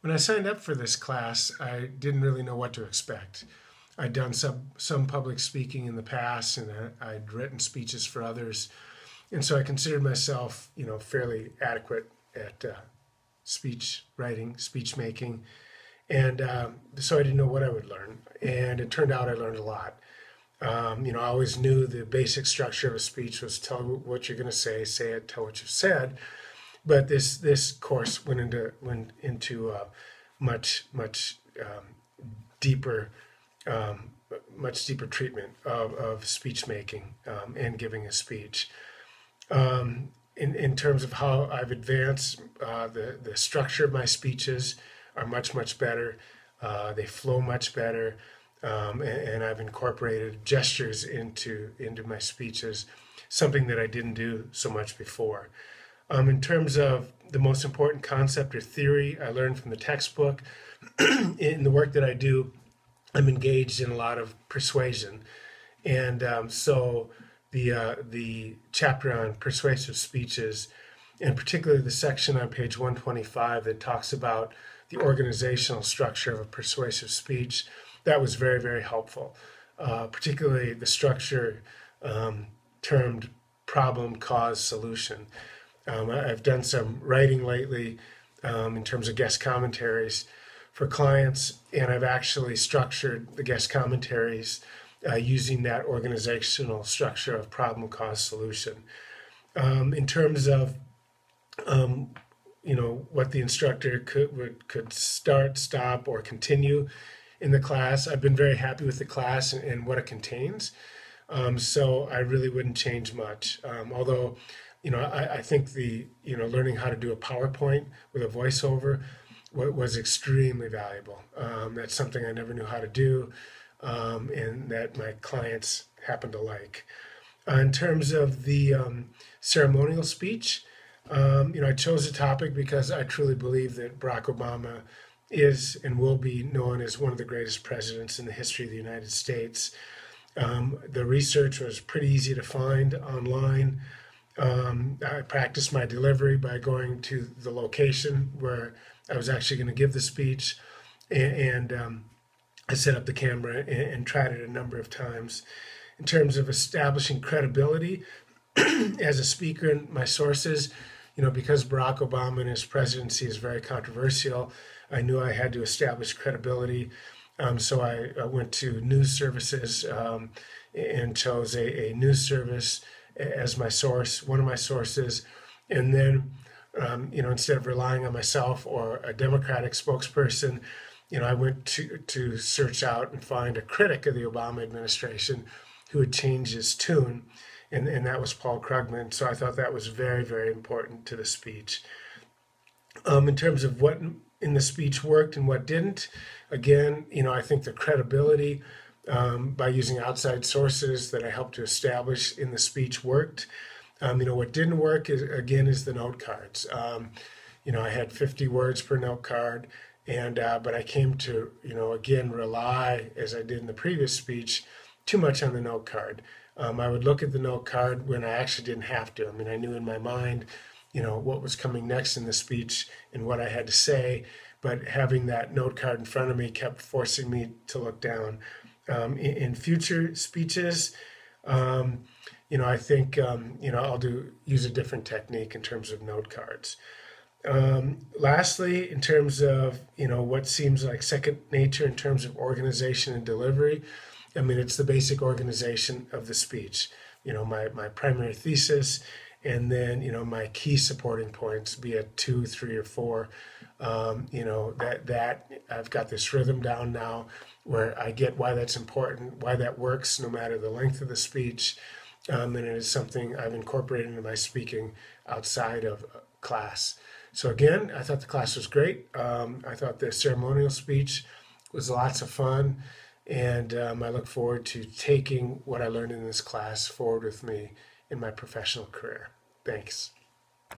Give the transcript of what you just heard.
When I signed up for this class, I didn't really know what to expect. I'd done some public speaking in the past, and I'd written speeches for others, and so I considered myself, fairly adequate at speech writing, speech making, and so I didn't know what I would learn. And it turned out I learned a lot. I always knew the basic structure of a speech was tell what you're going to say it, tell what you've said. But this course went into much deeper um, much deeper treatment of speech making and giving a speech. In terms of how I've advanced, the structure of my speeches are much better. They flow much better, and I've incorporated gestures into my speeches, something that I didn't do so much before. In terms of the most important concept or theory I learned from the textbook, in the work that I do, I'm engaged in a lot of persuasion, and so the chapter on persuasive speeches, and particularly the section on page 125 that talks about the organizational structure of a persuasive speech, that was very helpful. Particularly the structure termed problem, cause, solution. I've done some writing lately in terms of guest commentaries for clients, and I've actually structured the guest commentaries using that organizational structure of problem, cause, solution. In terms of what the instructor could start, stop, or continue in the class, I've been very happy with the class and what it contains. So I really wouldn't change much. Although, I think the learning how to do a PowerPoint with a voiceover was extremely valuable. That's something I never knew how to do, and that my clients happen to like. In terms of the ceremonial speech, I chose the topic because I truly believe that Barack Obama is and will be known as one of the greatest presidents in the history of the United States. The research was pretty easy to find online. I practiced my delivery by going to the location where I was actually going to give the speech, and I set up the camera and tried it a number of times. In terms of establishing credibility as a speaker and my sources, because Barack Obama and his presidency is very controversial, I knew I had to establish credibility. So I went to news services and chose a news service as my source, one of my sources. And then, instead of relying on myself or a Democratic spokesperson, I went to search out and find a critic of the Obama administration who had changed his tune, and that was Paul Krugman. So I thought that was very important to the speech. In terms of what in the speech worked and what didn't, again, I think the credibility by using outside sources that I helped to establish in the speech worked. What didn't work is the note cards. I had 50 words per note card, and but I came to again rely, as I did in the previous speech, too much on the note card. I would look at the note card when I actually didn't have to. I knew in my mind, what was coming next in the speech and what I had to say, but having that note card in front of me kept forcing me to look down. In future speeches, I think I'll use a different technique in terms of note cards. Lastly, in terms of what seems like second nature in terms of organization and delivery, it's the basic organization of the speech. My primary thesis, and then my key supporting points, be it 2, 3, or 4. That I've got this rhythm down now, where I get why that's important, why that works, no matter the length of the speech, and it is something I've incorporated into my speaking outside of class. So again, I thought the class was great. I thought the ceremonial speech was lots of fun, and I look forward to taking what I learned in this class forward with me in my professional career. Thanks.